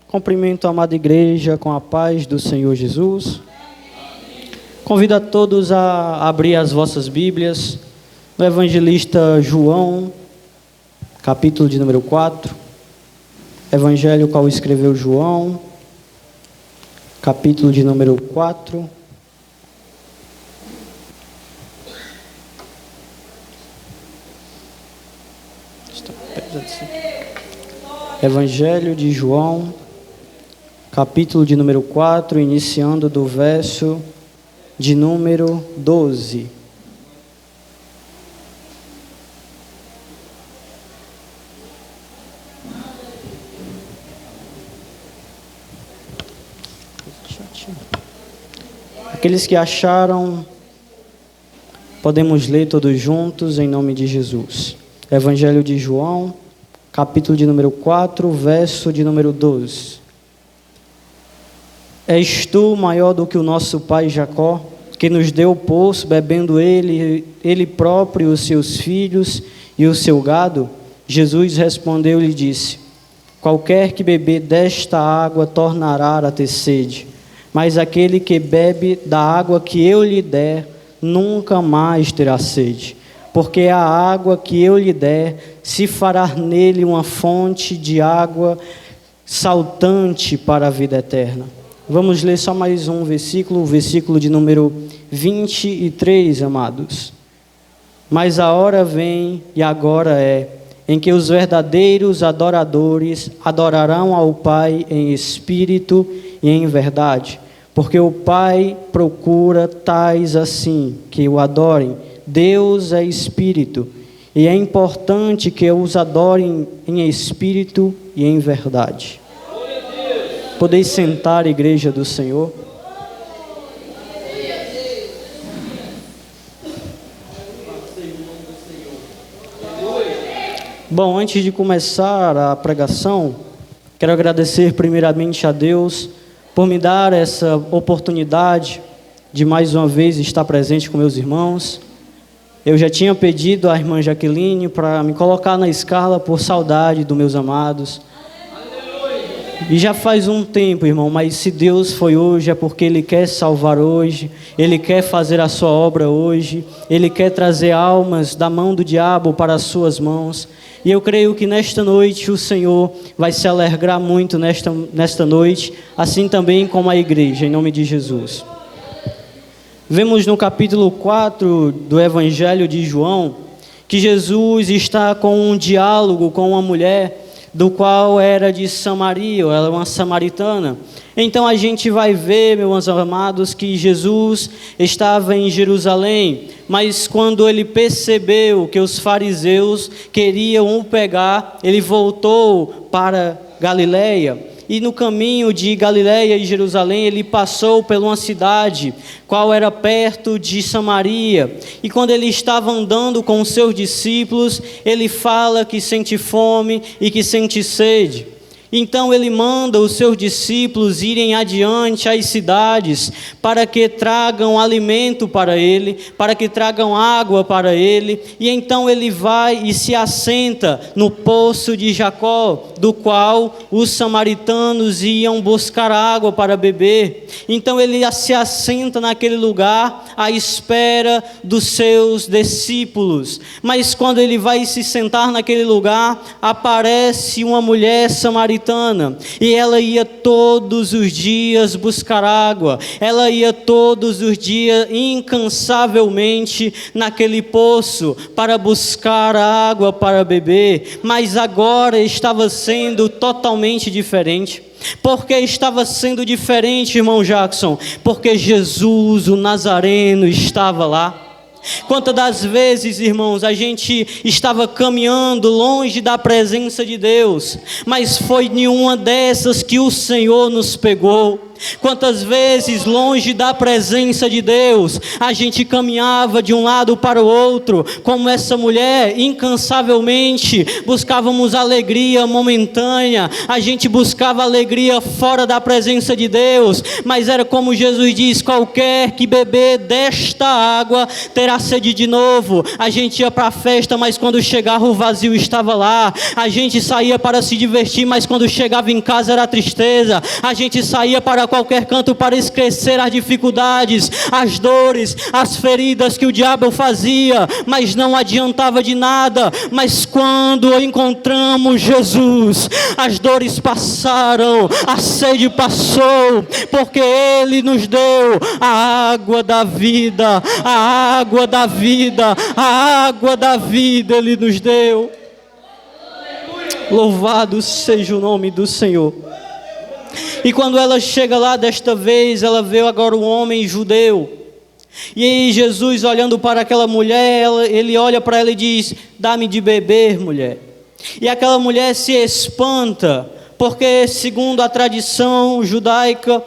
Cumprimento a amada igreja com a paz do Senhor Jesus. Convido a todos a abrir as vossas Bíblias no Evangelista João, capítulo de número 4. Evangelho qual escreveu João, capítulo de número 4. Evangelho de João, capítulo de número 4, iniciando do verso de número 12. Aqueles que acharam, podemos ler todos juntos em nome de Jesus. Evangelho de João, capítulo de número 4, verso de número 12. És tu maior do que o nosso pai Jacó, que nos deu o poço, bebendo ele próprio, os seus filhos e o seu gado? Jesus respondeu e disse: qualquer que beber desta água tornará a ter sede, mas aquele que bebe da água que eu lhe der, nunca mais terá sede. Porque a água que eu lhe der, se fará nele uma fonte de água saltante para a vida eterna. Vamos ler só mais um versículo, o versículo de número 23, amados. Mas a hora vem, e agora é, em que os verdadeiros adoradores adorarão ao Pai em espírito e em verdade. Porque o Pai procura tais assim, que o adorem. Deus é espírito, e é importante que os adorem em espírito e em verdade. Podeis sentar, igreja do Senhor. Bom, antes de começar a pregação, quero agradecer primeiramente a Deus por me dar essa oportunidade de mais uma vez estar presente com meus irmãos. Eu já tinha pedido à irmã Jaqueline para me colocar na escala por saudade dos meus amados. E já faz um tempo, irmão, mas se Deus foi hoje, é porque Ele quer salvar hoje, Ele quer fazer a sua obra hoje, Ele quer trazer almas da mão do diabo para as suas mãos. E eu creio que nesta noite o Senhor vai se alegrar muito nesta noite, assim também como a igreja, em nome de Jesus. Vemos no capítulo 4 do Evangelho de João, que Jesus está com um diálogo com uma mulher, do qual era de Samaria, ela é uma samaritana. Então a gente vai ver, meus amados, que Jesus estava em Jerusalém, mas quando ele percebeu que os fariseus queriam o pegar, ele voltou para Galileia. E no caminho de Galileia e Jerusalém, ele passou por uma cidade, qual era perto de Samaria. E quando ele estava andando com os seus discípulos, ele fala que sente fome e que sente sede. Então ele manda os seus discípulos irem adiante às cidades para que tragam alimento para ele, para que tragam água para ele. E então ele vai e se assenta no poço de Jacó, do qual os samaritanos iam buscar água para beber. Então ele se assenta naquele lugar à espera dos seus discípulos. Mas quando ele vai se sentar naquele lugar, aparece uma mulher samaritana, e ela ia todos os dias buscar água, ela ia todos os dias incansavelmente naquele poço para buscar água para beber, mas agora estava sendo totalmente diferente. Porque estava sendo diferente, irmão Jackson? Porque Jesus, o Nazareno, estava lá. Quantas das vezes, irmãos, a gente estava caminhando longe da presença de Deus, mas foi nenhuma dessas que o Senhor nos pegou. Quantas vezes, longe da presença de Deus, a gente caminhava de um lado para o outro, como essa mulher, incansavelmente, buscávamos alegria momentânea, a gente buscava alegria fora da presença de Deus, mas era como Jesus diz: qualquer que beber desta água terá sede de novo. A gente ia para a festa, mas quando chegava o vazio estava lá. A gente saía para se divertir, mas quando chegava em casa era tristeza. A gente saía para qualquer canto para esquecer as dificuldades, as dores, as feridas que o diabo fazia, mas não adiantava de nada. Mas quando encontramos Jesus, as dores passaram, a sede passou, porque Ele nos deu a água da vida, a água da vida, a água da vida Ele nos deu. Louvado seja o nome do Senhor. E quando ela chega lá desta vez, ela vê agora um homem judeu. E aí Jesus, olhando para aquela mulher, ele olha para ela e diz: dá-me de beber, mulher. E aquela mulher se espanta, porque segundo a tradição judaica,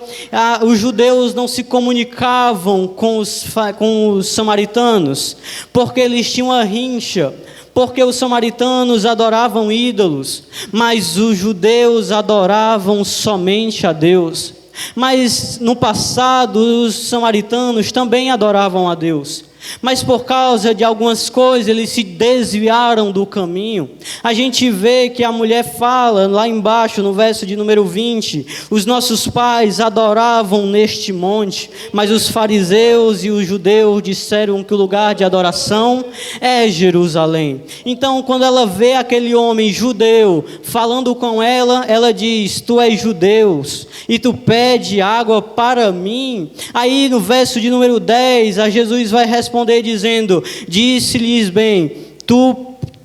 os judeus não se comunicavam com os samaritanos, porque eles tinham uma rincha. Porque os samaritanos adoravam ídolos, mas os judeus adoravam somente a Deus. Mas no passado os samaritanos também adoravam a Deus, mas por causa de algumas coisas eles se desviaram do caminho. A gente vê que a mulher fala lá embaixo no verso de número 20: os nossos pais adoravam neste monte, mas os fariseus e os judeus disseram que o lugar de adoração é Jerusalém. Então quando ela vê aquele homem judeu falando com ela, ela diz: tu és judeu e tu pede água para mim? Aí no verso de número 10, a Jesus vai responder dizendo: disse-lhes bem,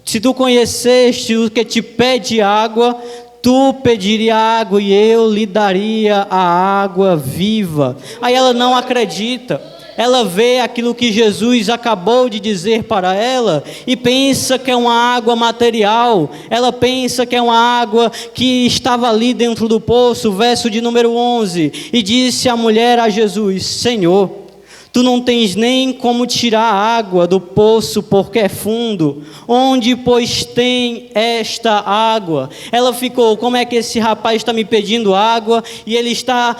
se tu conheceste o que te pede água, tu pediria água e eu lhe daria a água viva. Aí ela não acredita. Ela vê aquilo que Jesus acabou de dizer para ela e pensa que é uma água material. Ela pensa que é uma água que estava ali dentro do poço. Verso de número 11: e disse a mulher a Jesus: Senhor, tu não tens nem como tirar a água do poço, porque é fundo. Onde, pois, tem esta água? Ela ficou: como é que esse rapaz está me pedindo água e ele está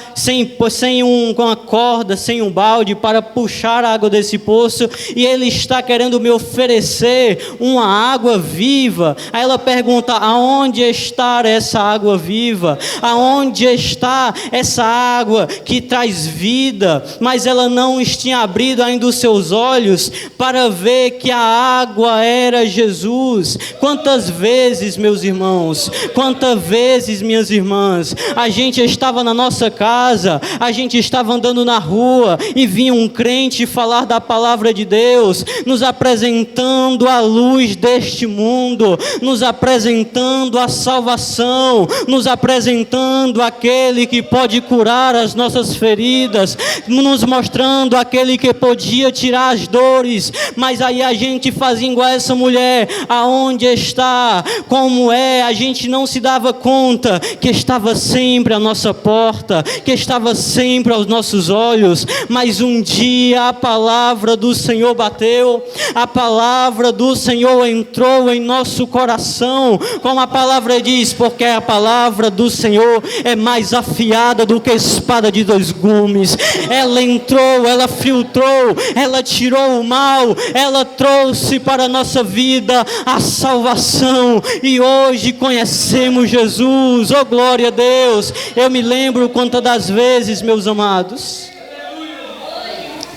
com uma corda, sem um balde para puxar a água desse poço, e ele está querendo me oferecer uma água viva? Aí ela pergunta: aonde está essa água viva? Aonde está essa água que traz vida? Mas ela não tinha abrido ainda os seus olhos para ver que a água era Jesus. Quantas vezes, meus irmãos, quantas vezes, minhas irmãs, a gente estava na nossa casa, a gente estava andando na rua e vinha um crente falar da palavra de Deus, nos apresentando a luz deste mundo, nos apresentando a salvação, nos apresentando aquele que pode curar as nossas feridas, nos mostrando aquele que podia tirar as dores. Mas aí a gente fazia igual essa mulher: aonde está? Como é? A gente não se dava conta que estava sempre à nossa porta, que estava sempre aos nossos olhos. Mas um dia a palavra do Senhor bateu, a palavra do Senhor entrou em nosso coração, como a palavra diz, porque a palavra do Senhor é mais afiada do que espada de dois gumes. Ela entrou, ela filtrou, ela tirou o mal, ela trouxe para a nossa vida a salvação, e hoje conhecemos Jesus. Oh, glória a Deus! Eu me lembro quantas das vezes, meus amados,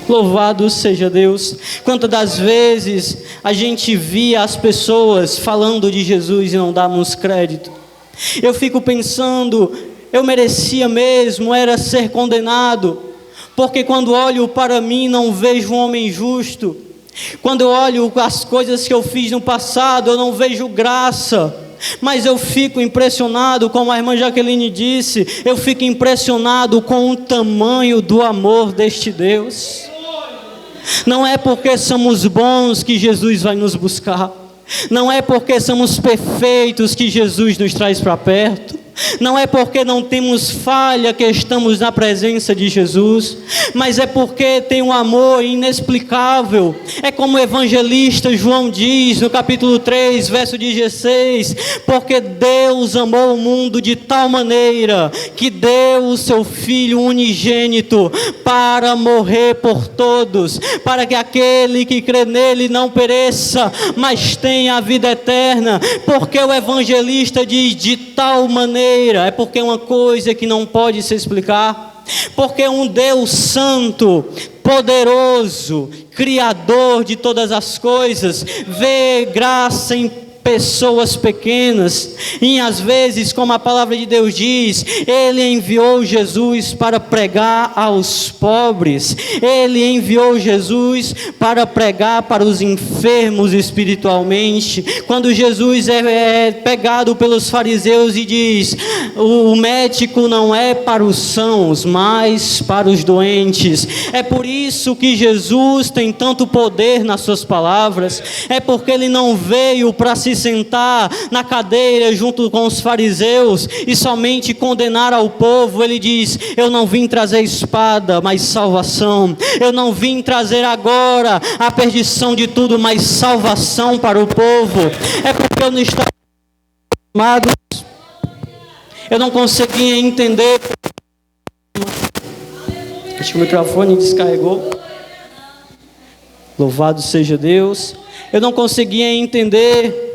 louvado seja Deus, quantas das vezes a gente via as pessoas falando de Jesus e não dávamos crédito. Eu fico pensando, eu merecia mesmo era ser condenado, porque quando olho para mim não vejo um homem justo. Quando eu olho as coisas que eu fiz no passado, eu não vejo graça. Mas eu fico impressionado, como a irmã Jaqueline disse, eu fico impressionado com o tamanho do amor deste Deus. Não é porque somos bons que Jesus vai nos buscar. Não é porque somos perfeitos que Jesus nos traz para perto. Não é porque não temos falha que estamos na presença de Jesus, mas é porque tem um amor inexplicável. É como o evangelista João diz no capítulo 3, verso 16: porque Deus amou o mundo de tal maneira que deu o seu Filho unigênito para morrer por todos, para que aquele que crê nele não pereça, mas tenha a vida eterna. Porque o evangelista diz de tal maneira, é porque é uma coisa que não pode se explicar. Porque um Deus santo, poderoso, criador de todas as coisas, vê graça em pessoas pequenas, e às vezes, como a palavra de Deus diz, Ele enviou Jesus para pregar aos pobres, Ele enviou Jesus para pregar para os enfermos espiritualmente. Quando Jesus é pegado pelos fariseus e diz: o médico não é para os sãos, mas para os doentes. É por isso que Jesus tem tanto poder nas suas palavras, é porque Ele não veio para se sentar na cadeira junto com os fariseus e somente condenar ao povo. Ele diz: eu não vim trazer espada, mas salvação. Eu não vim trazer agora a perdição de tudo, mas salvação para o povo. É porque eu não estava amado, eu não conseguia entender. Acho que o microfone descarregou. Louvado seja Deus. Eu não conseguia entender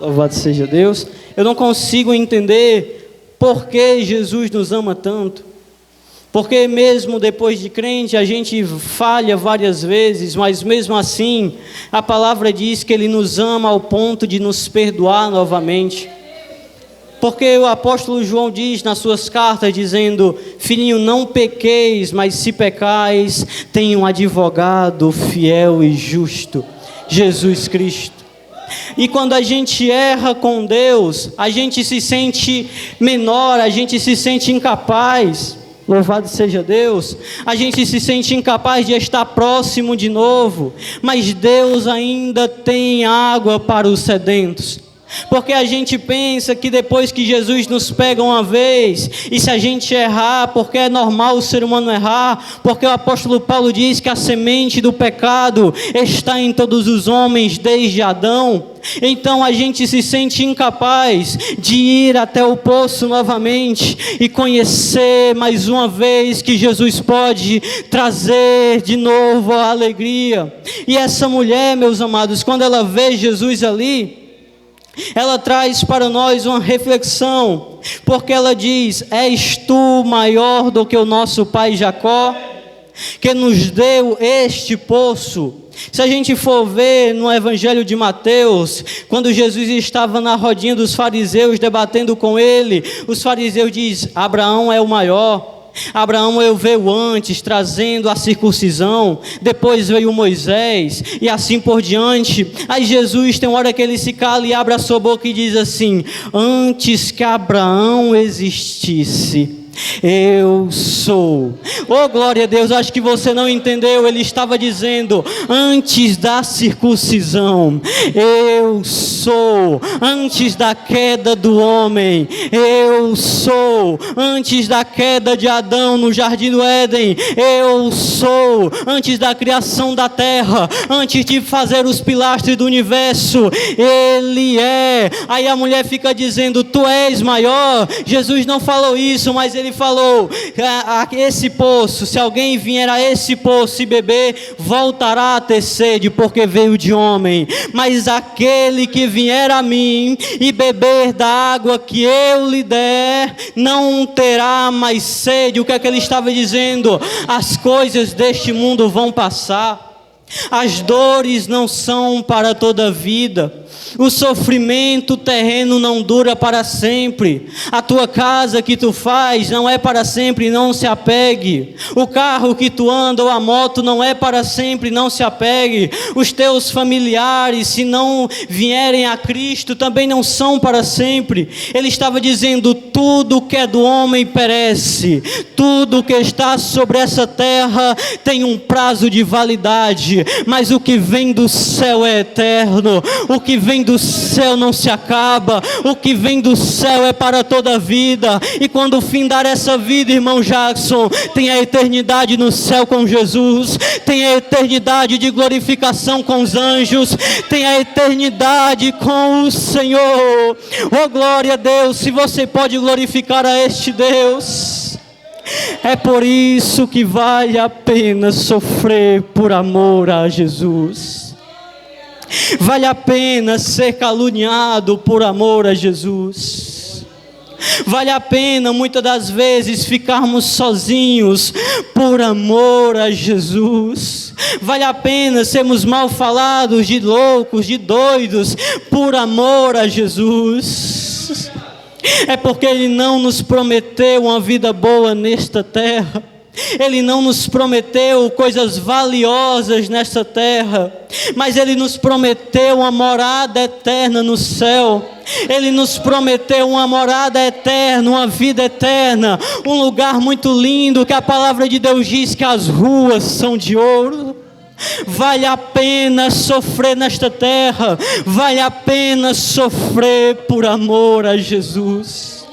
Louvado seja Deus. Eu não consigo entender por que Jesus nos ama tanto. Porque mesmo depois de crente, a gente falha várias vezes, mas mesmo assim, a palavra diz que Ele nos ama ao ponto de nos perdoar novamente. Porque o apóstolo João diz nas suas cartas, dizendo: filhinho, não pequeis, mas se pecais, tem um advogado fiel e justo, Jesus Cristo. E quando a gente erra com Deus, a gente se sente menor, a gente se sente incapaz. Louvado seja Deus. A gente se sente incapaz de estar próximo de novo, mas Deus ainda tem água para os sedentos. Porque a gente pensa que depois que Jesus nos pega uma vez, e se a gente errar, porque é normal o ser humano errar, porque o apóstolo Paulo diz que a semente do pecado está em todos os homens desde Adão, então a gente se sente incapaz de ir até o poço novamente e conhecer mais uma vez que Jesus pode trazer de novo a alegria. E essa mulher, meus amados, quando ela vê Jesus ali, ela traz para nós uma reflexão, porque ela diz: és tu maior do que o nosso pai Jacó, que nos deu este poço? Se a gente for ver no Evangelho de Mateus, quando Jesus estava na rodinha dos fariseus debatendo com ele, os fariseus dizem: Abraão é o maior. Abraão veio antes, trazendo a circuncisão, depois veio Moisés, e assim por diante. Aí Jesus tem uma hora que ele se cala e abre a sua boca e diz assim: antes que Abraão existisse, eu sou. Oh, glória a Deus. Acho que você não entendeu. Ele estava dizendo: antes da circuncisão, eu sou. Antes da queda do homem, eu sou. Antes da queda de Adão no jardim do Éden, eu sou. Antes da criação da terra, antes de fazer os pilastros do universo, Ele é. Aí a mulher fica dizendo: tu és maior. Jesus não falou isso, mas Ele falou: esse poço, se alguém vier a esse poço e beber, voltará a ter sede, porque veio de homem. Mas aquele que vier a mim e beber da água que eu lhe der, não terá mais sede. O que é que ele estava dizendo? As coisas deste mundo vão passar. As dores não são para toda a vida. O sofrimento terreno não dura para sempre. A tua casa que tu faz não é para sempre, não se apegue. O carro que tu anda ou a moto não é para sempre, não se apegue. Os teus familiares, se não vierem a Cristo, também não são para sempre. Ele estava dizendo: tudo que é do homem perece, tudo que está sobre essa terra tem um prazo de validade, mas o que vem do céu é eterno, o que vem do céu não se acaba, o que vem do céu é para toda a vida. E quando findar essa vida, irmão Jackson, tem a eternidade no céu com Jesus, tem a eternidade de glorificação com os anjos, tem a eternidade com o Senhor. Oh glória a Deus, se você pode glorificar a este Deus. É por isso que vale a pena sofrer por amor a Jesus. Vale a pena ser caluniado por amor a Jesus. Vale a pena muitas das vezes ficarmos sozinhos por amor a Jesus. Vale a pena sermos mal falados de loucos, de doidos, por amor a Jesus. É porque Ele não nos prometeu uma vida boa nesta terra. Ele não nos prometeu coisas valiosas nesta terra, mas Ele nos prometeu uma morada eterna no céu. Ele nos prometeu uma morada eterna, uma vida eterna, um lugar muito lindo, que a palavra de Deus diz que as ruas são de ouro. Vale a pena sofrer nesta terra, vale a pena sofrer por amor a Jesus.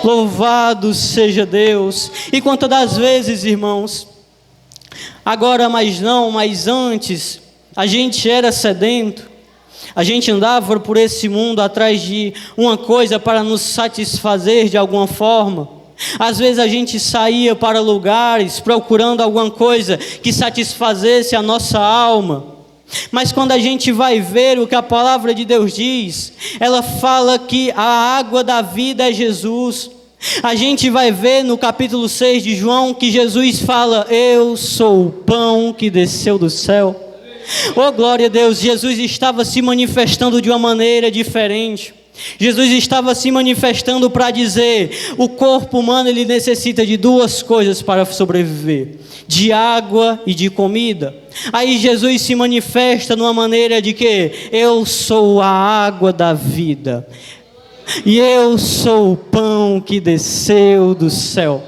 Louvado seja Deus. E quantas das vezes, irmãos, agora mais não, mas antes, a gente era sedento, a gente andava por esse mundo atrás de uma coisa para nos satisfazer de alguma forma. Às vezes a gente saía para lugares procurando alguma coisa que satisfazesse a nossa alma. Mas quando a gente vai ver o que a palavra de Deus diz, ela fala que a água da vida é Jesus. A gente vai ver no capítulo 6 de João que Jesus fala: eu sou o pão que desceu do céu. Oh glória a Deus, Jesus estava se manifestando de uma maneira diferente. Jesus estava se manifestando para dizer: o corpo humano ele necessita de duas coisas para sobreviver: de água e de comida. Aí Jesus se manifesta numa maneira de que eu sou a água da vida, e eu sou o pão que desceu do céu.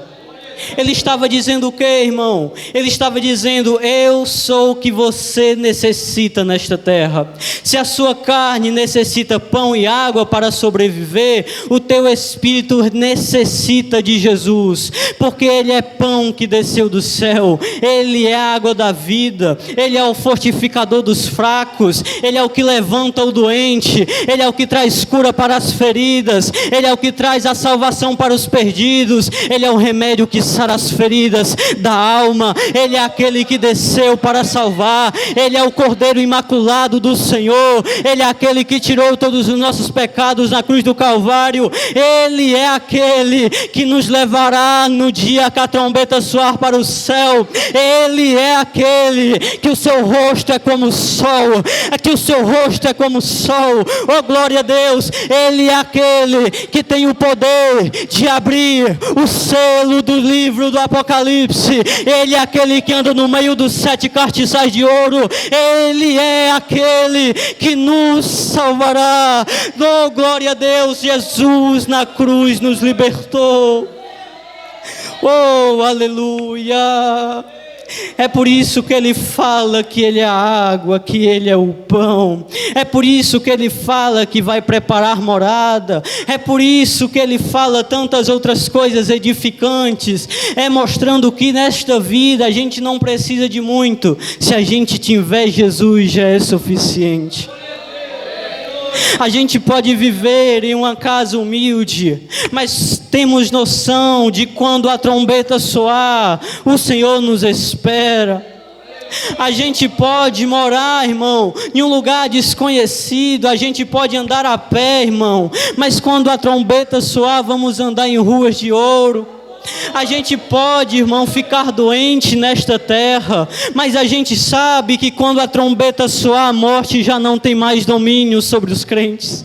Ele estava dizendo o que, irmão? Ele estava dizendo: eu sou o que você necessita nesta terra. Se a sua carne necessita pão e água para sobreviver, o teu espírito necessita de Jesus, porque Ele é pão que desceu do céu, Ele é a água da vida, Ele é o fortificador dos fracos, Ele é o que levanta o doente, Ele é o que traz cura para as feridas, Ele é o que traz a salvação para os perdidos, Ele é o remédio que sara as feridas da alma. Ele é aquele que desceu para salvar, Ele é o Cordeiro Imaculado do Senhor, Ele é aquele que tirou todos os nossos pecados na cruz do Calvário, Ele é aquele que nos levará no dia que a trombeta soar para o céu, Ele é aquele que o seu rosto é como o sol, que o seu rosto é como o sol. Oh glória a Deus, Ele é aquele que tem o poder de abrir o selo do livro do Apocalipse, Ele é aquele que anda no meio dos 7 castiçais de ouro, Ele é aquele que nos salvará. Oh glória a Deus, Jesus na cruz nos libertou. Oh aleluia. É por isso que Ele fala que Ele é a água, que Ele é o pão. É por isso que Ele fala que vai preparar morada. É por isso que Ele fala tantas outras coisas edificantes. É mostrando que nesta vida a gente não precisa de muito. Se a gente tiver Jesus, já é suficiente. A gente pode viver em uma casa humilde, mas temos noção de quando a trombeta soar, o Senhor nos espera. A gente pode morar, irmão, em um lugar desconhecido, a gente pode andar a pé, irmão, mas quando a trombeta soar, vamos andar em ruas de ouro. A gente pode, irmão, ficar doente nesta terra, mas a gente sabe que quando a trombeta soar, a morte já não tem mais domínio sobre os crentes.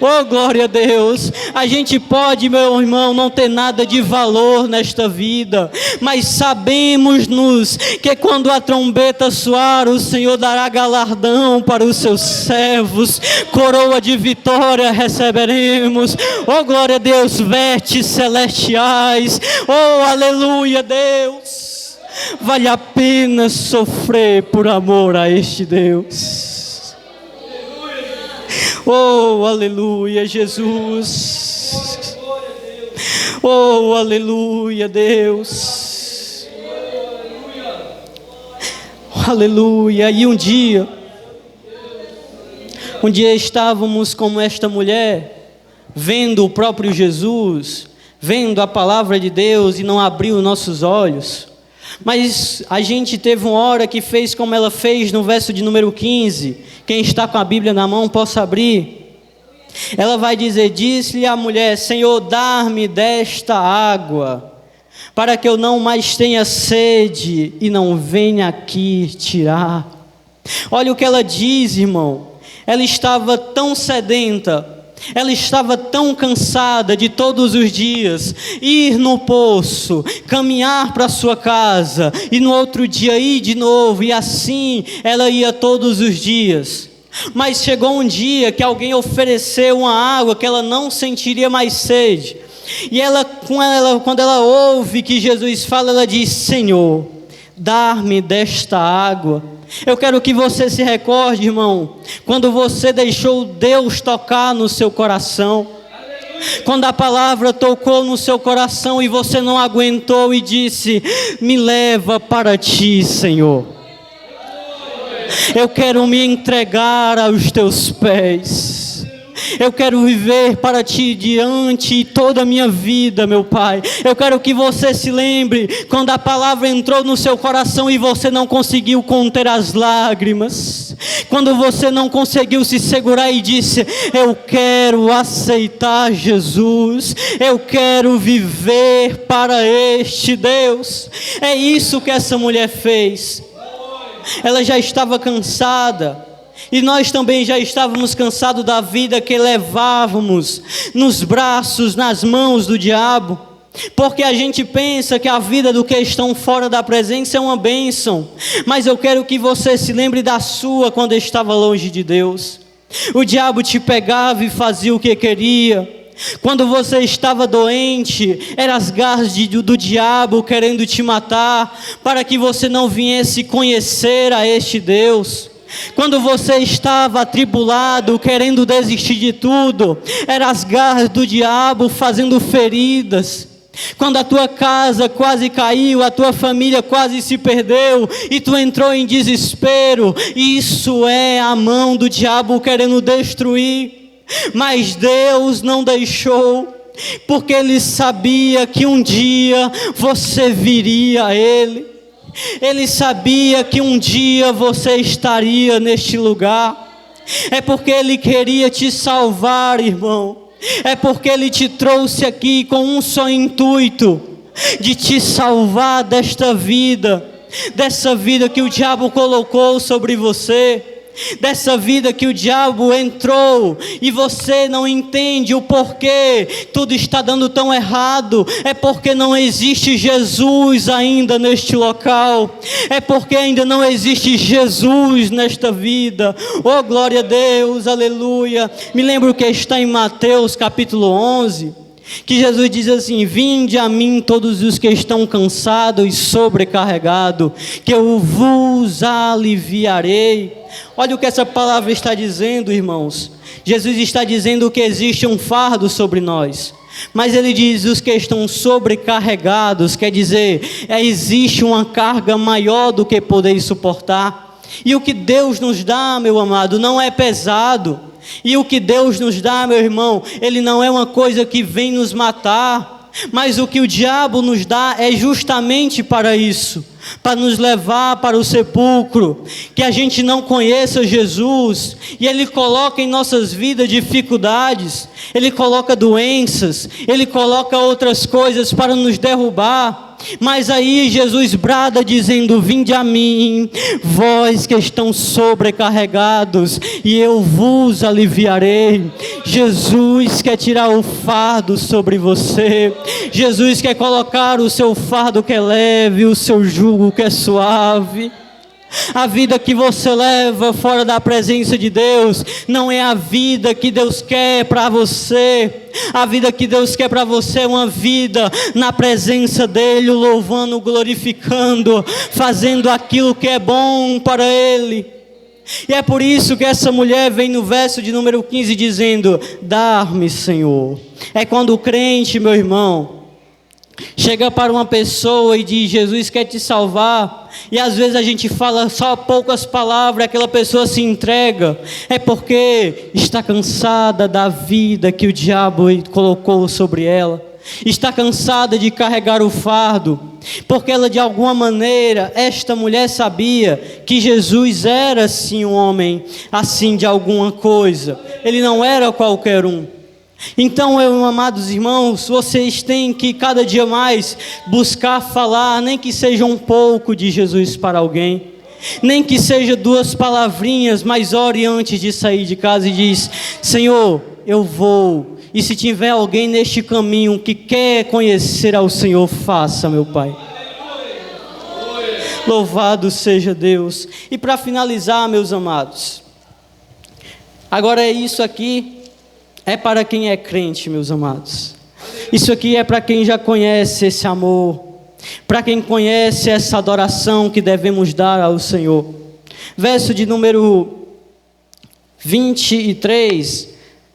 Oh, glória a Deus. A gente pode, meu irmão, não ter nada de valor nesta vida, mas sabemos-nos que quando a trombeta soar, o Senhor dará galardão para os seus servos, coroa de vitória receberemos. Oh, glória a Deus, vestes celestiais. Oh, aleluia, Deus. Vale a pena sofrer por amor a este Deus. Oh, aleluia, Jesus. Oh, aleluia, Deus. Aleluia. E um dia estávamos como esta mulher, vendo o próprio Jesus, vendo a palavra de Deus e não abriu nossos olhos. Mas a gente teve uma hora que fez como ela fez no verso de número 15. Quem está com a Bíblia na mão, possa abrir. Ela vai dizer: disse-lhe a mulher: Senhor, dá-me desta água, para que eu não mais tenha sede e não venha aqui tirar. Olha o que ela diz, irmão. Ela estava tão sedenta, ela estava tão cansada de todos os dias ir no poço, caminhar para sua casa e no outro dia ir de novo, e assim ela ia todos os dias. Mas chegou um dia que alguém ofereceu uma água que ela não sentiria mais sede, e quando ela ouve que Jesus fala, ela diz: Senhor, dá-me desta água. Eu quero que você se recorde, irmão, quando você deixou Deus tocar no seu coração, quando a palavra tocou no seu coração e você não aguentou e disse: me leva para ti, Senhor. Eu quero me entregar aos teus pés. Eu quero viver para ti diante toda a minha vida, meu Pai. Eu quero que você se lembre quando a palavra entrou no seu coração e você não conseguiu conter as lágrimas, quando você não conseguiu se segurar e disse: eu quero aceitar Jesus, eu quero viver para este Deus. É isso que essa mulher fez. Ela já estava cansada, e nós também já estávamos cansados da vida que levávamos nos braços, nas mãos do diabo, porque a gente pensa que a vida do que estão fora da presença é uma bênção, mas eu quero que você se lembre da sua quando estava longe de Deus. O diabo te pegava e fazia o que queria. Quando você estava doente, eram as garras do diabo querendo te matar, para que você não viesse conhecer a este Deus. Quando você estava atribulado, querendo desistir de tudo, eram as garras do diabo fazendo feridas. Quando a tua casa quase caiu, a tua família quase se perdeu e tu entrou em desespero, isso é a mão do diabo querendo destruir. Mas Deus não deixou, porque Ele sabia que um dia você viria a Ele. Ele sabia que um dia você estaria neste lugar. É porque Ele queria te salvar, irmão. É porque Ele te trouxe aqui com um só intuito: de te salvar desta vida, dessa vida que o diabo colocou sobre você, dessa vida que o diabo entrou e você não entende o porquê tudo está dando tão errado. É porque não existe Jesus ainda neste local, é porque ainda não existe Jesus nesta vida. Oh, glória a Deus, aleluia. Me lembro que está em Mateus capítulo 11, que Jesus diz assim: vinde a mim todos os que estão cansados e sobrecarregados, que eu vos aliviarei. Olha o que essa palavra está dizendo, irmãos. Jesus está dizendo que existe um fardo sobre nós, mas Ele diz os que estão sobrecarregados, quer dizer, existe uma carga maior do que podeis suportar. E o que Deus nos dá, meu amado, não é pesado. E o que Deus nos dá, meu irmão, Ele não é uma coisa que vem nos matar, mas o que o diabo nos dá é justamente para isso, para nos levar para o sepulcro, que a gente não conheça Jesus, e Ele coloca em nossas vidas dificuldades, Ele coloca doenças, Ele coloca outras coisas para nos derrubar, Mas aí Jesus brada dizendo: vinde a mim, vós que estão sobrecarregados, e eu vos aliviarei. Jesus quer tirar o fardo sobre você. Jesus quer colocar o seu fardo que é leve, o seu jugo que é suave. A vida que você leva fora da presença de Deus não é a vida que Deus quer para você. A vida que Deus quer para você é uma vida na presença dEle, louvando, glorificando, fazendo aquilo que é bom para Ele. E é por isso que essa mulher vem no verso de número 15 dizendo: dá-me, Senhor. É quando o crente, meu irmão, chega para uma pessoa e diz: Jesus quer te salvar, e às vezes a gente fala só poucas palavras, aquela pessoa se entrega, é porque está cansada da vida que o diabo colocou sobre ela, está cansada de carregar o fardo, porque ela, de alguma maneira, esta mulher sabia que Jesus era sim um homem assim de alguma coisa, ele não era qualquer um. Então, amados irmãos, vocês têm que cada dia mais buscar falar, nem que seja um pouco de Jesus para alguém, nem que seja 2 palavrinhas, mas ore antes de sair de casa e diz: Senhor, eu vou, e se tiver alguém neste caminho que quer conhecer ao Senhor, faça, meu Pai. Louvado seja Deus. E para finalizar, meus amados, agora é isso aqui. É para quem é crente, meus amados. Isso aqui é para quem já conhece esse amor, para quem conhece essa adoração que devemos dar ao Senhor. Verso de número 23,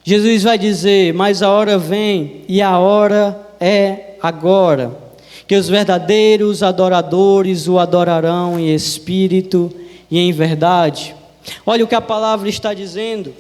Jesus vai dizer: mas a hora vem, e a hora é agora, que os verdadeiros adoradores o adorarão em espírito e em verdade. Olha o que a palavra está dizendo,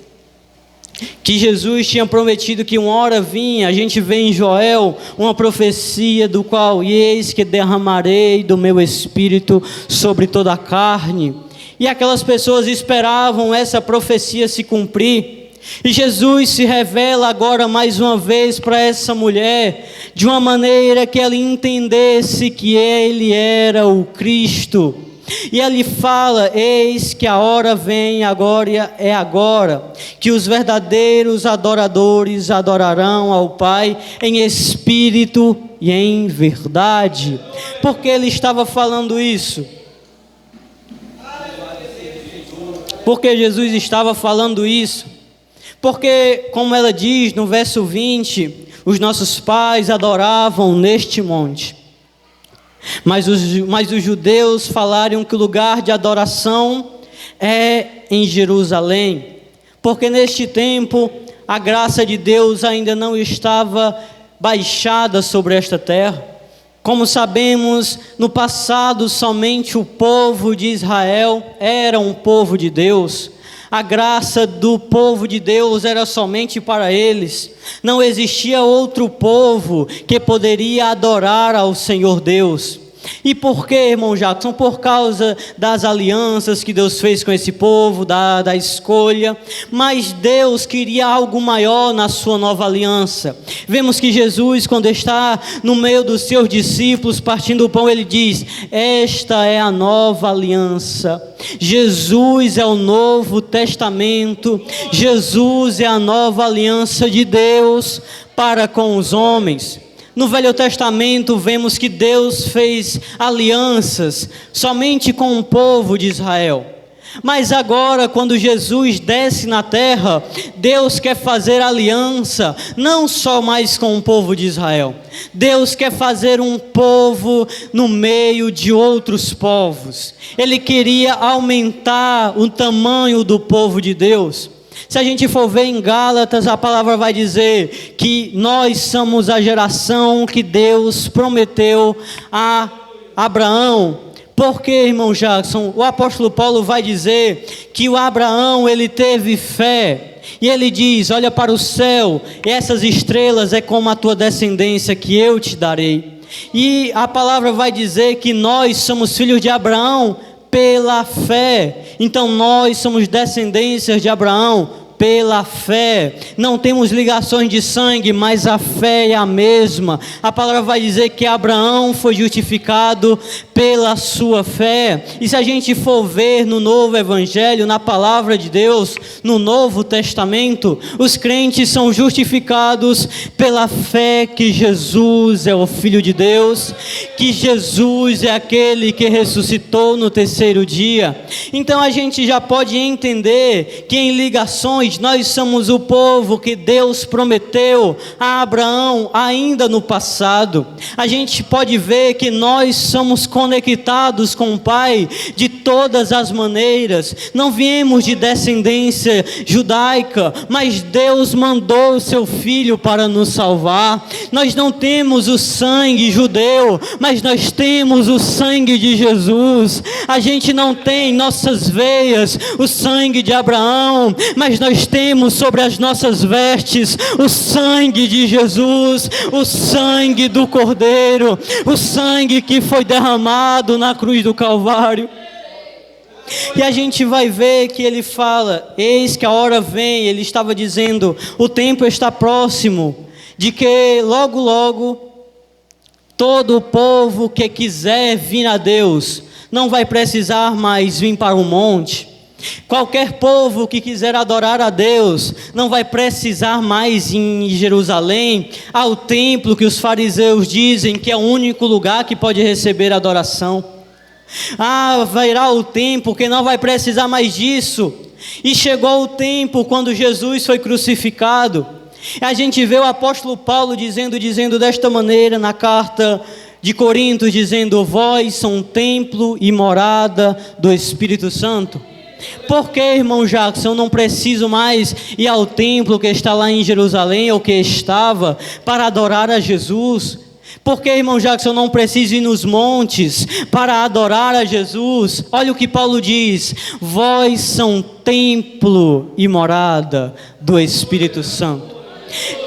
que Jesus tinha prometido que uma hora vinha. A gente vê em Joel uma profecia do qual: e eis que derramarei do meu espírito sobre toda a carne. E aquelas pessoas esperavam essa profecia se cumprir, e Jesus se revela agora mais uma vez para essa mulher, de uma maneira que ela entendesse que Ele era o Cristo. E ele fala: eis que a hora vem, agora é agora, que os verdadeiros adoradores adorarão ao Pai em espírito e em verdade. Por que ele estava falando isso? Porque Jesus estava falando isso? Porque, como ela diz no verso 20, os nossos pais adoravam neste monte. Mas os judeus falaram que o lugar de adoração é em Jerusalém, porque neste tempo a graça de Deus ainda não estava baixada sobre esta terra. Como sabemos, no passado somente o povo de Israel era um povo de Deus. A graça do povo de Deus era somente para eles. Não existia outro povo que poderia adorar ao Senhor Deus. E por que, irmão Jackson? Por causa das alianças que Deus fez com esse povo, da escolha. Mas Deus queria algo maior na sua nova aliança. Vemos que Jesus, quando está no meio dos seus discípulos partindo o pão, ele diz: esta é a nova aliança. Jesus é o novo testamento. Jesus é a nova aliança de Deus para com os homens. No Velho Testamento vemos que Deus fez alianças somente com o povo de Israel. Mas agora, quando Jesus desce na terra, Deus quer fazer aliança não só mais com o povo de Israel. Deus quer fazer um povo no meio de outros povos. Ele queria aumentar o tamanho do povo de Deus. Se a gente for ver em Gálatas, a palavra vai dizer que nós somos a geração que Deus prometeu a Abraão. Porque, irmão Jackson, o apóstolo Paulo vai dizer que o Abraão, ele teve fé. E ele diz: olha para o céu, e essas estrelas é como a tua descendência que eu te darei. E a palavra vai dizer que nós somos filhos de Abraão pela fé. Então nós somos descendências de Abraão pela fé. Não temos ligações de sangue, mas a fé é a mesma. A palavra vai dizer que Abraão foi justificado pela sua fé. E se a gente for ver no novo evangelho, na palavra de Deus, no Novo Testamento, os crentes são justificados pela fé que Jesus é o Filho de Deus, que Jesus é aquele que ressuscitou no terceiro dia. Então a gente já pode entender que em ligações nós somos o povo que Deus prometeu a Abraão ainda no passado. A gente pode ver que nós somos conectados com o Pai de todas as maneiras. Não viemos de descendência judaica, mas Deus mandou o seu Filho para nos salvar. Nós não temos o sangue judeu, mas nós temos o sangue de Jesus. A gente não tem em nossas veias o sangue de Abraão, mas nós temos sobre as nossas vestes o sangue de Jesus, o sangue do Cordeiro, o sangue que foi derramado na cruz do Calvário. E a gente vai ver que ele fala: eis que a hora vem. Ele estava dizendo, o tempo está próximo, de que logo, logo, todo o povo que quiser vir a Deus, não vai precisar mais vir para o monte. Qualquer povo que quiser adorar a Deus, não vai precisar mais ir em Jerusalém, ao templo que os fariseus dizem que é o único lugar que pode receber adoração. Virá o tempo que não vai precisar mais disso. E chegou o tempo quando Jesus foi crucificado. A gente vê o apóstolo Paulo dizendo desta maneira na carta de Coríntios, dizendo: vós são templo e morada do Espírito Santo. Por que, irmão Jackson, eu não preciso mais ir ao templo que está lá em Jerusalém, ou que estava, para adorar a Jesus? Por que, irmão Jackson, eu não preciso ir nos montes para adorar a Jesus? Olha o que Paulo diz: vós são templo e morada do Espírito Santo.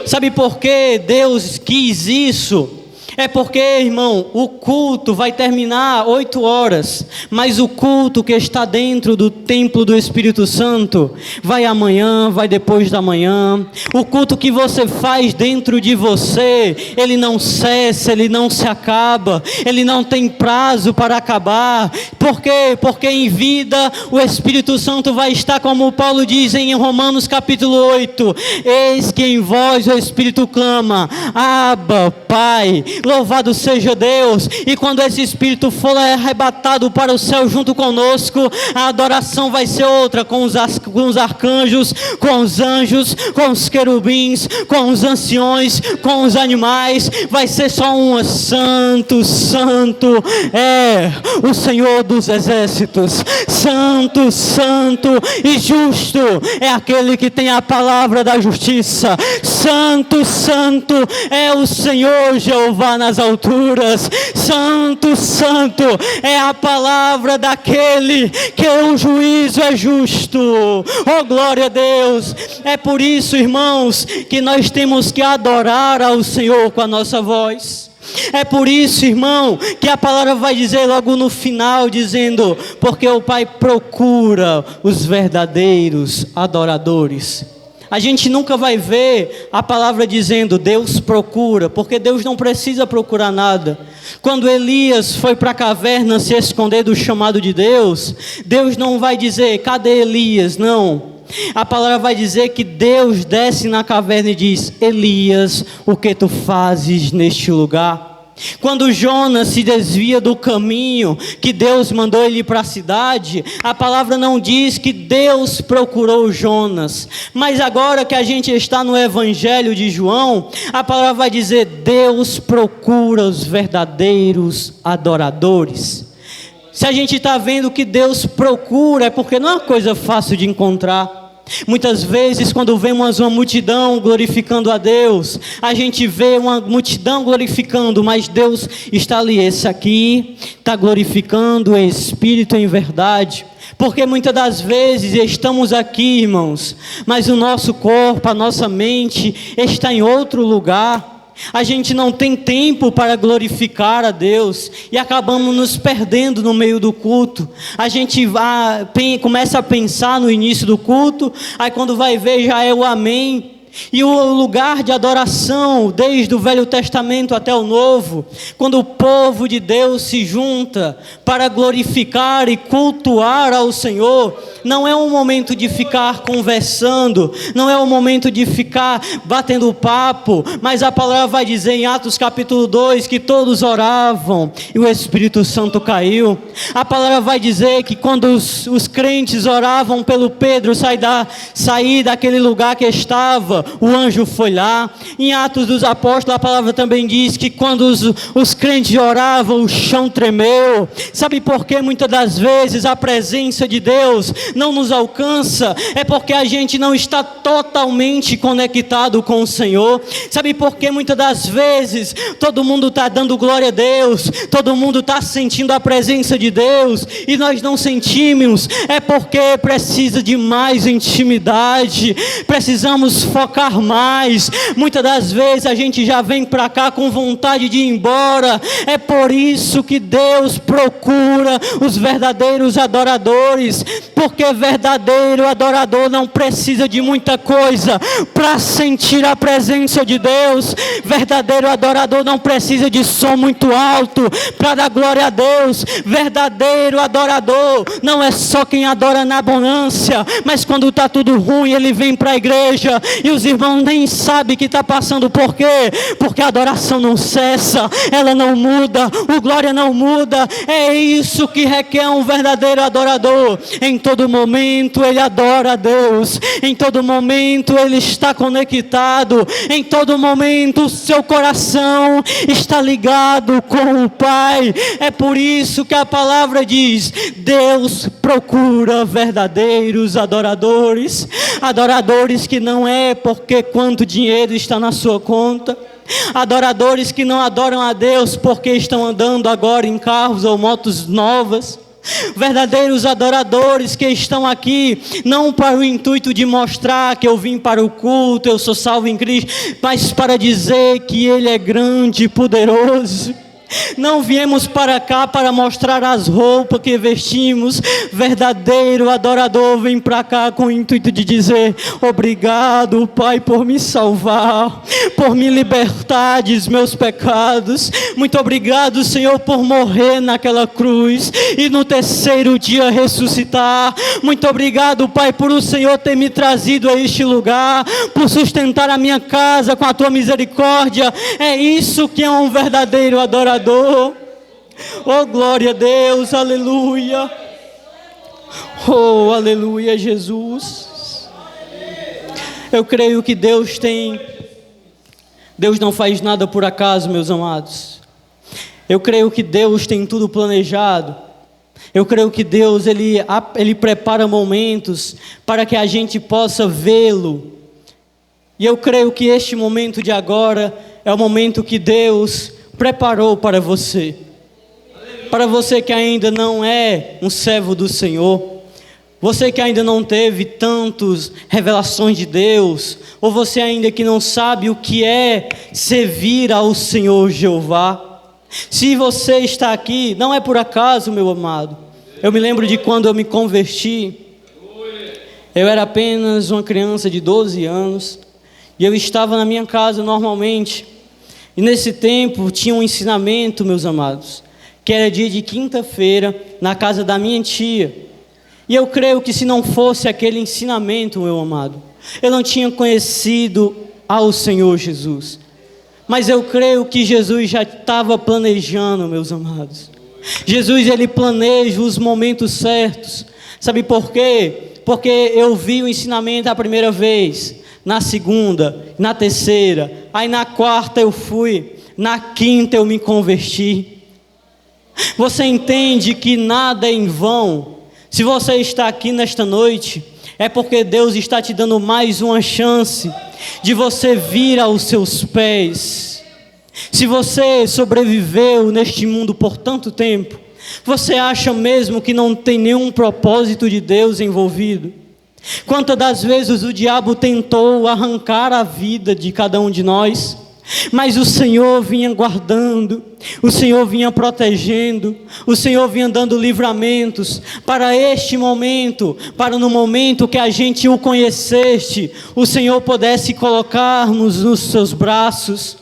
Sabe por que Deus quis isso? É porque, irmão, o culto vai terminar 8 horas, mas o culto que está dentro do templo do Espírito Santo vai amanhã, vai depois da manhã. O culto que você faz dentro de você, ele não cessa, ele não se acaba, ele não tem prazo para acabar. Por quê? Porque em vida o Espírito Santo vai estar, como Paulo diz em Romanos capítulo 8: eis que em vós o Espírito clama, Abba, Pai. Louvado seja Deus. E quando esse Espírito for arrebatado para o céu junto conosco, a adoração vai ser outra, com os arcanjos, com os anjos, com os querubins, com os anciões, com os animais. Vai ser só uma: santo, santo é o Senhor dos exércitos. Santo, santo e justo é aquele que tem a palavra da justiça. Santo, santo é o Senhor Jeová nas alturas. Santo, santo é a palavra daquele que o juízo é justo. Oh, glória a Deus. É por isso, irmãos, que nós temos que adorar ao Senhor com a nossa voz. É por isso, irmão, que a palavra vai dizer logo no final, dizendo: porque o Pai procura os verdadeiros adoradores. A gente nunca vai ver a palavra dizendo Deus procura, porque Deus não precisa procurar nada. Quando Elias foi para a caverna se esconder do chamado de Deus, Deus não vai dizer: cadê Elias? Não. A palavra vai dizer que Deus desce na caverna e diz: Elias, o que tu fazes neste lugar? Quando Jonas se desvia do caminho que Deus mandou ele ir para a cidade, a palavra não diz que Deus procurou Jonas, mas agora que a gente está no Evangelho de João, a palavra vai dizer: Deus procura os verdadeiros adoradores. Se a gente está vendo que Deus procura, é porque não é uma coisa fácil de encontrar. Muitas vezes, quando vemos uma multidão glorificando a Deus, a gente vê uma multidão glorificando, mas Deus está ali. Esse aqui está glorificando em espírito e em verdade. Porque muitas das vezes estamos aqui, irmãos, mas o nosso corpo, a nossa mente está em outro lugar. A gente não tem tempo para glorificar a Deus e acabamos nos perdendo no meio do culto. A gente começa a pensar no início do culto, aí quando vai ver já é o amém. E o lugar de adoração, desde o Velho Testamento até o Novo, quando o povo de Deus se junta para glorificar e cultuar ao Senhor, não é um momento de ficar conversando, não é um momento de ficar batendo papo, mas a palavra vai dizer em Atos capítulo 2 que todos oravam e o Espírito Santo caiu. A palavra vai dizer que quando os crentes oravam pelo Pedro sair daquele lugar que estava, o anjo foi lá. Em Atos dos Apóstolos a palavra também diz que quando os crentes oravam, o chão tremeu. Sabe por que muitas das vezes a presença de Deus não nos alcança? É porque a gente não está totalmente conectado com o Senhor. Sabe por que muitas das vezes todo mundo está dando glória a Deus, todo mundo está sentindo a presença de Deus e nós não sentimos? É porque precisa de mais intimidade, precisamos focar mais. Muitas das vezes a gente já vem para cá com vontade de ir embora. É por isso que Deus procura os verdadeiros adoradores, porque verdadeiro adorador não precisa de muita coisa para sentir a presença de Deus. Verdadeiro adorador não precisa de som muito alto para dar glória a Deus. Verdadeiro adorador não é só quem adora na bonança, mas quando está tudo ruim ele vem para a igreja e os irmãos nem sabem que está passando. Por quê? Porque a adoração não cessa, ela não muda, o glória não muda. É isso que requer um verdadeiro adorador. Em todo momento ele adora a Deus, em todo momento ele está conectado, em todo momento o seu coração está ligado com o Pai. É por isso que a palavra diz: Deus procura verdadeiros adoradores, adoradores que não é porque quanto dinheiro está na sua conta, adoradores que não adoram a Deus porque estão andando agora em carros ou motos novas, verdadeiros adoradores que estão aqui não para o intuito de mostrar que eu vim para o culto, eu sou salvo em Cristo, mas para dizer que Ele é grande e poderoso. Não viemos para cá para mostrar as roupas que vestimos. Verdadeiro adorador vem para cá com o intuito de dizer: obrigado, Pai, por me salvar, por me libertar dos meus pecados. Muito obrigado, Senhor, por morrer naquela cruz e no terceiro dia ressuscitar. Muito obrigado, Pai, por o Senhor ter me trazido a este lugar, por sustentar a minha casa com a tua misericórdia. É isso que é um verdadeiro adorador. Oh, glória a Deus, aleluia. Oh, aleluia, Jesus. Eu creio que Deus não faz nada por acaso, meus amados. Eu creio que Deus tem tudo planejado. Eu creio que Deus, Ele prepara momentos para que a gente possa vê-lo. E eu creio que este momento de agora é o momento que Deus preparou para você. Para você que ainda não é um servo do Senhor, você que ainda não teve tantas revelações de Deus, ou você ainda que não sabe o que é servir ao Senhor Jeová. Se você está aqui, não é por acaso, meu amado. Eu me lembro de quando eu me converti. Eu era apenas uma criança de 12 anos, e eu estava na minha casa normalmente. E nesse tempo tinha um ensinamento, meus amados, que era dia de quinta-feira, na casa da minha tia. E eu creio que se não fosse aquele ensinamento, meu amado, eu não tinha conhecido ao Senhor Jesus. Mas eu creio que Jesus já estava planejando, meus amados. Jesus, Ele planeja os momentos certos. Sabe por quê? Porque eu vi o ensinamento a primeira vez, na segunda, na terceira, aí na quarta eu fui, na quinta eu me converti. Você entende que nada é em vão? Se você está aqui nesta noite, é porque Deus está te dando mais uma chance de você vir aos seus pés. Se você sobreviveu neste mundo por tanto tempo, você acha mesmo que não tem nenhum propósito de Deus envolvido? Quantas das vezes o diabo tentou arrancar a vida de cada um de nós? Mas o Senhor vinha guardando, o Senhor vinha protegendo, o Senhor vinha dando livramentos para este momento, para no momento que a gente o conhecesse, o Senhor pudesse colocarmos nos seus braços.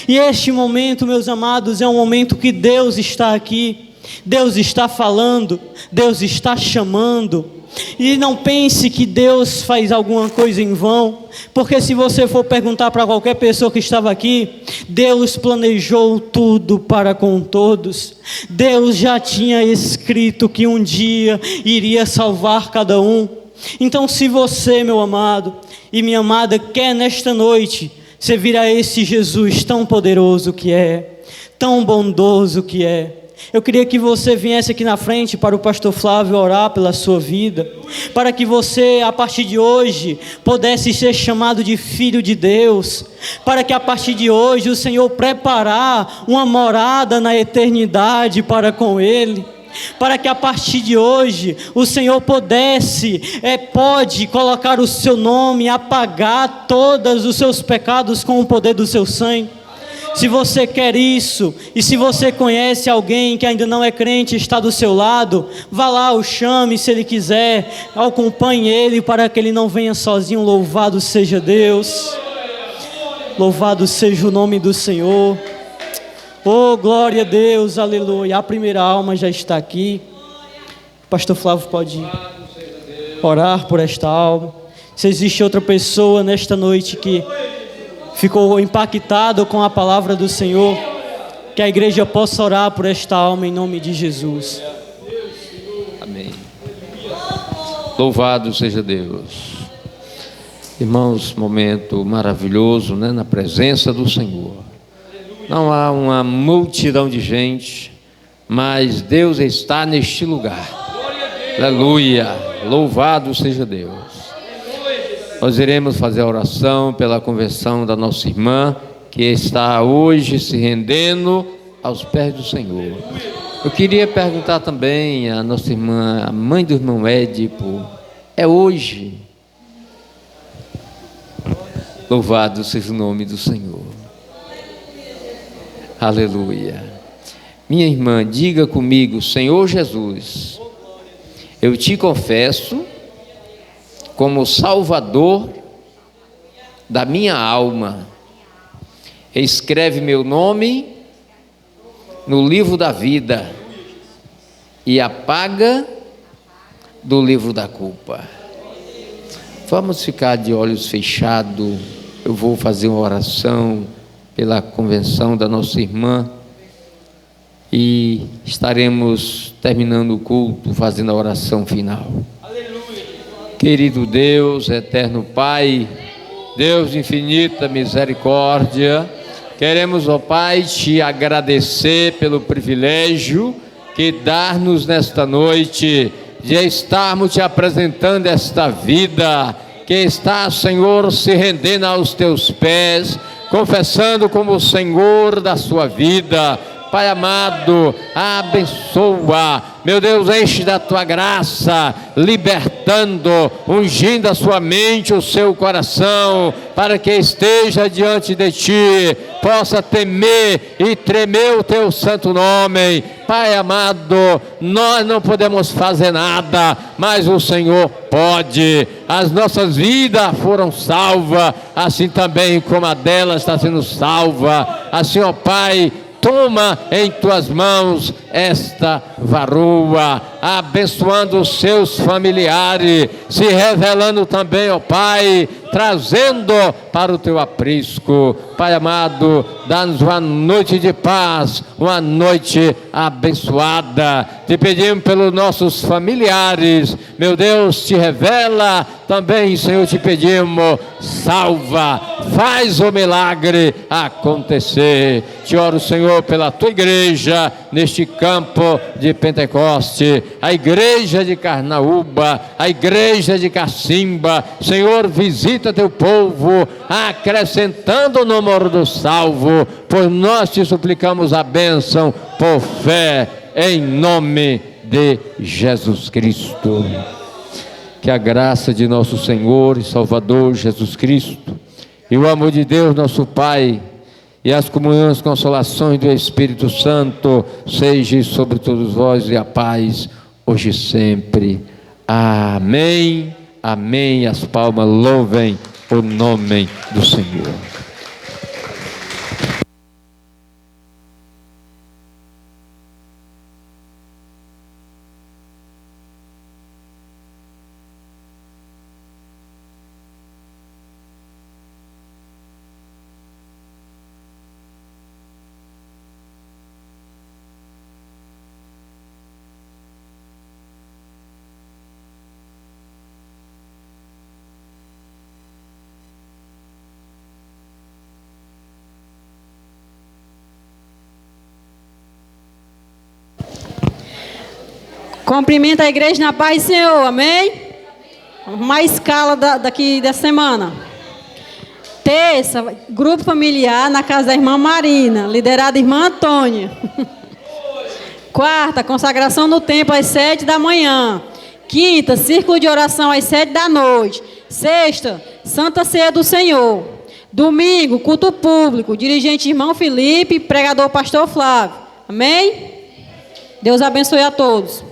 E este momento, meus amados, é um momento que Deus está aqui, Deus está falando, Deus está chamando. E não pense que Deus faz alguma coisa em vão, porque se você for perguntar para qualquer pessoa que estava aqui, Deus planejou tudo para com todos. Deus já tinha escrito que um dia iria salvar cada um. Então, se você, meu amado e minha amada, quer nesta noite você vir a esse Jesus tão poderoso que é, tão bondoso que é, eu queria que você viesse aqui na frente para o pastor Flávio orar pela sua vida, para que você, a partir de hoje, pudesse ser chamado de filho de Deus, para que a partir de hoje o Senhor preparar uma morada na eternidade para com Ele, para que a partir de hoje o Senhor pode colocar o seu nome, apagar todos os seus pecados com o poder do seu sangue. Se você quer isso, e se você conhece alguém que ainda não é crente e está do seu lado, vá lá, o chame se ele quiser, acompanhe ele para que ele não venha sozinho. Louvado seja Deus, louvado seja o nome do Senhor. Oh, glória a Deus, aleluia. A primeira alma já está aqui. O pastor Flávio pode orar por esta alma. Se existe outra pessoa nesta noite que ficou impactado com a palavra do Senhor, que a igreja possa orar por esta alma em nome de Jesus. Amém. Louvado seja Deus. Irmãos, momento maravilhoso, né, na presença do Senhor. Não há uma multidão de gente, mas Deus está neste lugar. Aleluia. Louvado seja Deus. Nós iremos fazer a oração pela conversão da nossa irmã, que está hoje se rendendo aos pés do Senhor. Eu queria perguntar também à nossa irmã, a mãe do irmão Édipo, é hoje? Louvado seja o nome do Senhor. Aleluia. Minha irmã, diga comigo: Senhor Jesus, eu te confesso como Salvador da minha alma. Escreve meu nome no livro da vida e apaga do livro da culpa. Vamos ficar de olhos fechados. Eu vou fazer uma oração pela convenção da nossa irmã e estaremos terminando o culto fazendo a oração final. Querido Deus, eterno Pai, Deus de infinita misericórdia, queremos, ó Pai, te agradecer pelo privilégio que dá-nos nesta noite de estarmos te apresentando esta vida que está, Senhor, se rendendo aos teus pés, confessando como o Senhor da sua vida. Pai amado, abençoa, meu Deus, enche da tua graça, libertando, ungindo a sua mente, o seu coração, para que esteja diante de ti, possa temer e tremer o teu santo nome. Pai amado, nós não podemos fazer nada, mas o Senhor pode. As nossas vidas foram salvas, assim também como a dela está sendo salva. Assim, ó Pai, toma em tuas mãos esta varoa, abençoando os seus familiares, se revelando também, ó Pai, trazendo para o teu aprisco. Pai amado, dá-nos uma noite de paz, uma noite abençoada. Te pedimos pelos nossos familiares, meu Deus, te revela também, Senhor, te pedimos, salva, faz o milagre acontecer. Te oro, Senhor, pela tua igreja neste campo de Pentecoste, a igreja de Carnaúba, a igreja de Cacimba. Senhor, visita teu povo, acrescentando o número do salvo, pois nós te suplicamos a bênção por fé, em nome de Jesus Cristo. Que a graça de nosso Senhor e Salvador Jesus Cristo e o amor de Deus, nosso Pai, e as comunhões, consolações do Espírito Santo seja sobre todos vós, e a paz hoje e sempre. Amém, amém. As palmas louvem o nome do Senhor. Cumprimenta a igreja na paz do Senhor, amém? Vamos arrumar a escala daqui da semana. Terça, grupo familiar na casa da irmã Marina, liderada a irmã Antônia. Quarta, consagração no templo às 7 da manhã. Quinta, círculo de oração às 7 da noite. Sexta, Santa Ceia do Senhor. Domingo, culto público, dirigente irmão Felipe, pregador pastor Flávio. Amém? Deus abençoe a todos.